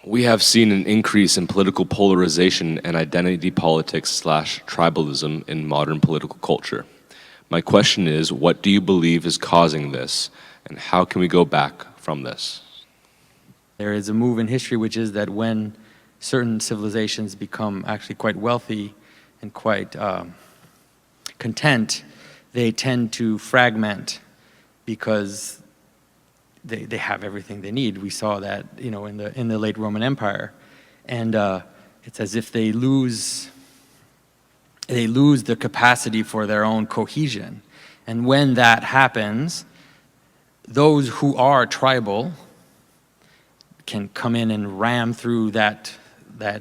We have seen an increase in political polarization and identity politics / tribalism in modern political culture. My question is, what do you believe is causing this, and how can we go back from this? There is a move in history which is that when certain civilizations become actually quite wealthy and quite content, they tend to fragment because they have everything they need. We saw that, you know, in the late Roman Empire, and it's as if they lose the capacity for their own cohesion. And when that happens, those who are tribal can come in and ram through that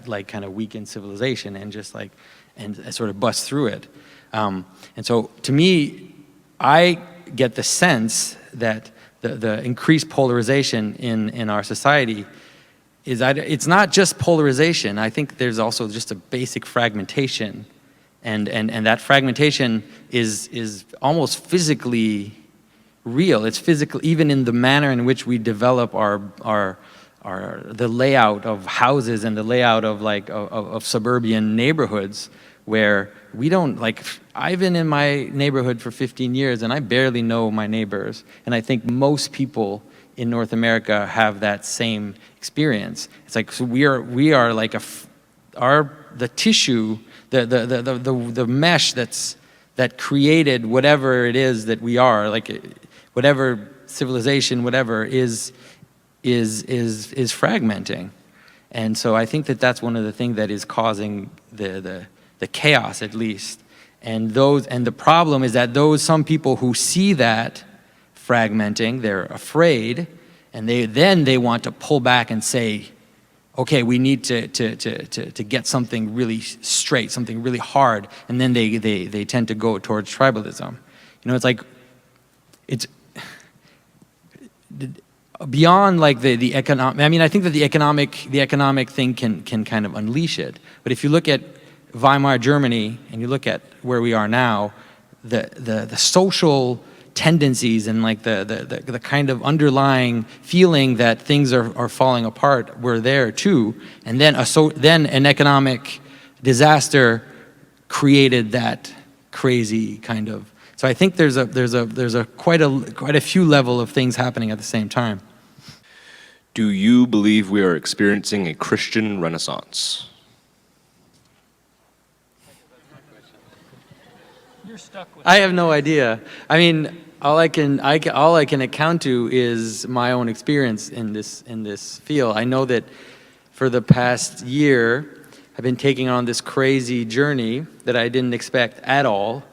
like kind of weakened civilization and just like and sort of bust through it. And so to me, I get the sense that the increased polarization in our society is that it's not just polarization. I think there's also just a basic fragmentation, and that fragmentation is almost physically real. It's physical, even in the manner in which we develop the layout of houses and the layout of of suburban neighborhoods, where we don't, like, I've been in my neighborhood for 15 years and I barely know my neighbors. And I think most people in North America have that same experience. It's like, so we are like the tissue, the mesh that created whatever it is that we are, like whatever civilization, whatever is fragmenting. And so I think that that's one of the things that is causing the chaos, at least. And the problem is that some people who see that fragmenting, they're afraid, and they want to pull back and say, okay, we need to get something really straight, something really hard, and then they tend to go towards tribalism. You know, it's like, it's beyond like the economic. I mean, I think that the economic thing can kind of unleash it. But if you look at Weimar Germany and you look at where we are now, the social tendencies and like the kind of underlying feeling that things are falling apart were there too, and then an economic disaster created that crazy kind of. So I think there's quite a few level of things happening at the same time. Do you believe we are experiencing a Christian renaissance? You're stuck with I have no idea. I mean, all I can account to is my own experience in this field. I know that for the past year, I've been taking on this crazy journey that I didn't expect at all.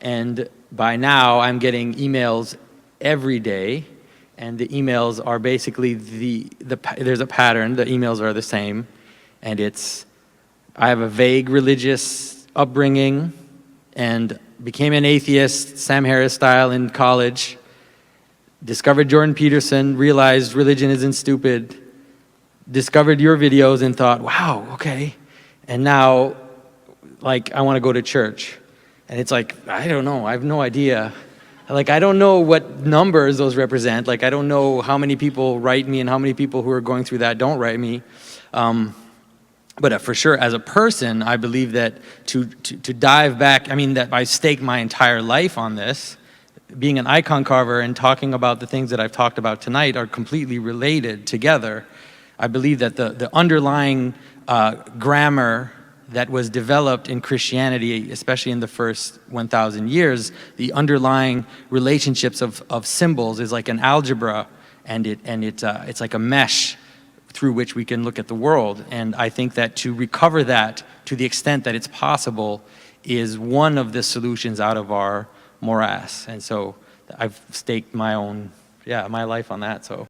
And by now, I'm getting emails every day, and the emails are basically there's a pattern. The emails are the same, and I have a vague religious upbringing, and became an atheist, Sam Harris style, in college. Discovered Jordan Peterson, realized religion isn't stupid. Discovered your videos and thought, wow, okay. And now, like, I want to go to church. And it's like, I don't know, I have no idea. Like, I don't know what numbers those represent. Like, I don't know how many people write me and how many people who are going through that don't write me. But for sure, as a person, I believe that to dive back, I mean, that I staked my entire life on this. Being an icon carver and talking about the things that I've talked about tonight are completely related together. I believe that the underlying grammar that was developed in Christianity, especially in the first 1,000 years, the underlying relationships of symbols is like an algebra, and it's like a mesh through which we can look at the world. And I think that to recover that to the extent that it's possible is one of the solutions out of our morass. And so I've staked my life on that. So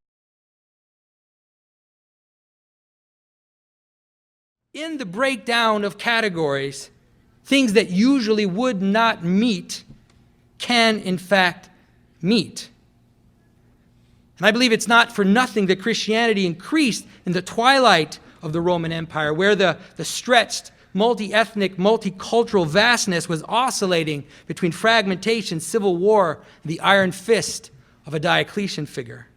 in the breakdown of categories, things that usually would not meet can in fact meet. And I believe it's not for nothing that Christianity increased in the twilight of the Roman Empire, where the stretched, multi-ethnic, multicultural vastness was oscillating between fragmentation, civil war, and the iron fist of a Diocletian figure.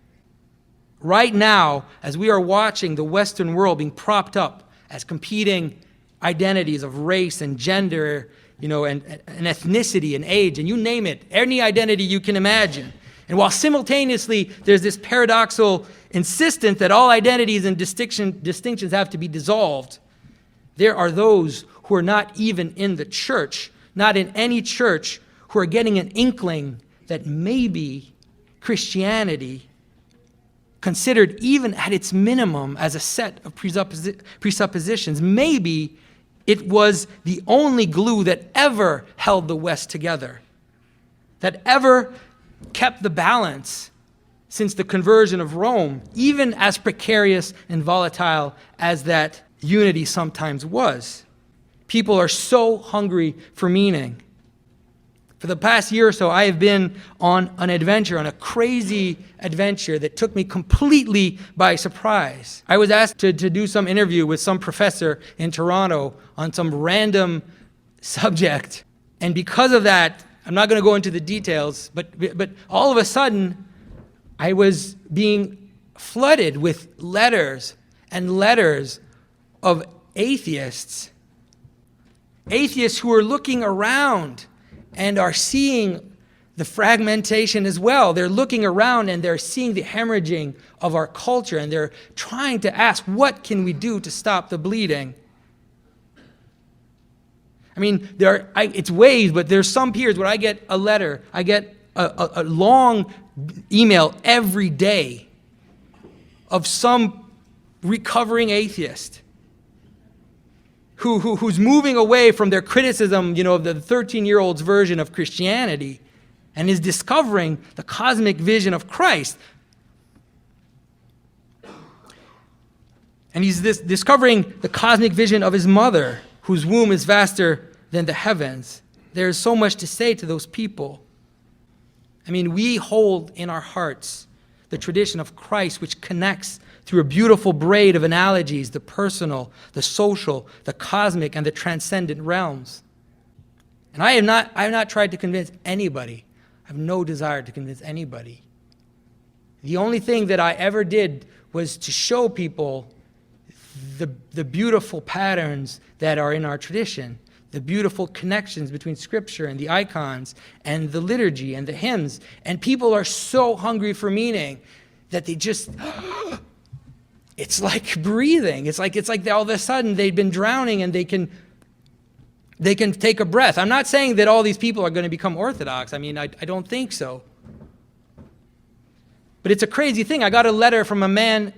right now, as we are watching the Western world being propped up as competing identities of race and gender, and ethnicity and age, and you name it, any identity you can imagine. And while simultaneously there's this paradoxical insistence that all identities and distinctions have to be dissolved, there are those who are not even in the church, not in any church, who are getting an inkling that maybe Christianity, considered even at its minimum as a set of presuppositions, maybe it was the only glue that ever held the West together, that ever kept the balance since the conversion of Rome, even as precarious and volatile as that unity sometimes was. People are so hungry for meaning. For the past year or so, I have been on an adventure, on a crazy adventure that took me completely by surprise. I was asked to do some interview with some professor in Toronto on some random subject. And because of that, I'm not going to go into the details, but all of a sudden, I was being flooded with letters and letters of atheists who are looking around and are seeing the fragmentation as well. They're looking around and they're seeing the hemorrhaging of our culture, and they're trying to ask, what can we do to stop the bleeding? I mean, it's waves, but there's some periods where I get a letter, I get a long email every day of some recovering atheist who's moving away from their criticism, of the 13-year-old's version of Christianity, and is discovering the cosmic vision of Christ. And he's discovering the cosmic vision of his mother, whose womb is vaster than the heavens. There is so much to say to those people. I mean, we hold in our hearts the tradition of Christ, which connects through a beautiful braid of analogies, the personal, the social, the cosmic, and the transcendent realms. And I have not tried to convince anybody. I have no desire to convince anybody. The only thing that I ever did was to show people the beautiful patterns that are in our tradition, the beautiful connections between Scripture and the icons and the liturgy and the hymns. And people are so hungry for meaning that they just, it's like breathing. It's like all of a sudden they've been drowning and they can take a breath. I'm not saying that all these people are going to become Orthodox. I mean, I don't think so. But it's a crazy thing. I got a letter from a man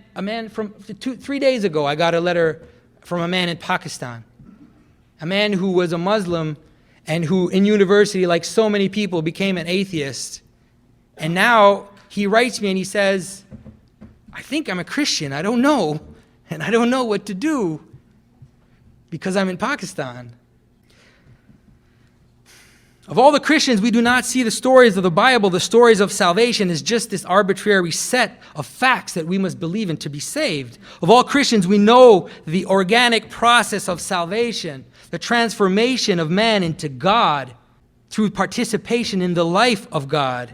from 3 days ago. I got a letter from a man in Pakistan, a man who was a Muslim and who in university, like so many people, became an atheist. And now he writes me and he says, I think I'm a Christian. I don't know. And I don't know what to do because I'm in Pakistan. Of all the Christians, we do not see the stories of the Bible, the stories of salvation, as just this arbitrary set of facts that we must believe in to be saved. Of all Christians, we know the organic process of salvation, the transformation of man into God through participation in the life of God.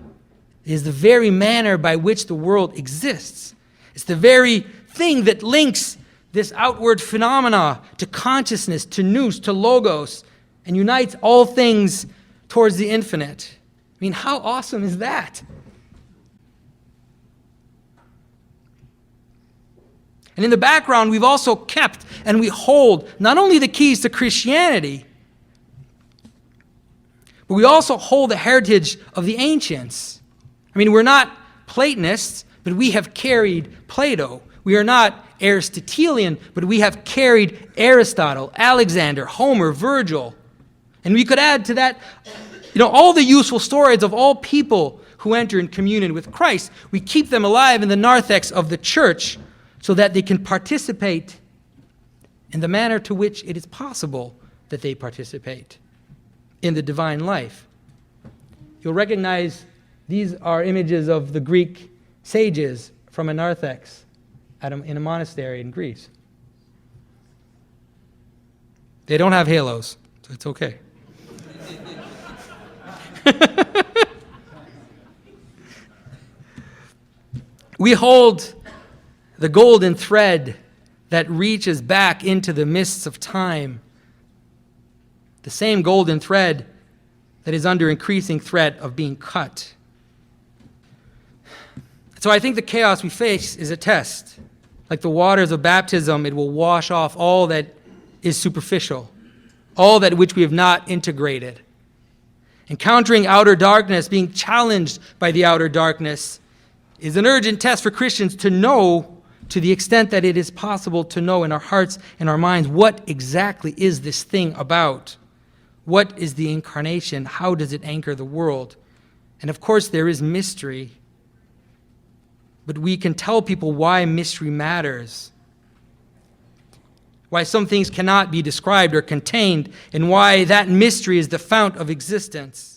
It is the very manner by which the world exists. It's the very thing that links this outward phenomena to consciousness, to nous, to logos, and unites all things towards the infinite. I mean, how awesome is that? And in the background, we've also kept and we hold not only the keys to Christianity, but we also hold the heritage of the ancients. I mean, we're not Platonists, but we have carried Plato. We are not Aristotelian, but we have carried Aristotle, Alexander, Homer, Virgil. And we could add to that, all the useful stories of all people who enter in communion with Christ. We keep them alive in the narthex of the church so that they can participate in the manner to which it is possible that they participate in the divine life. You'll recognize these are images of the Greek sages from a narthex in a monastery in Greece. They don't have halos, so it's okay. We hold the golden thread that reaches back into the mists of time, the same golden thread that is under increasing threat of being cut. So I think the chaos we face is a test. Like the waters of baptism, it will wash off all that is superficial, all that which we have not integrated. Encountering outer darkness, being challenged by the outer darkness, is an urgent test for Christians to know, to the extent that it is possible to know in our hearts and our minds, what exactly is this thing about? What is the incarnation? How does it anchor the world? And of course, there is mystery. But we can tell people why mystery matters, why some things cannot be described or contained, and why that mystery is the fount of existence.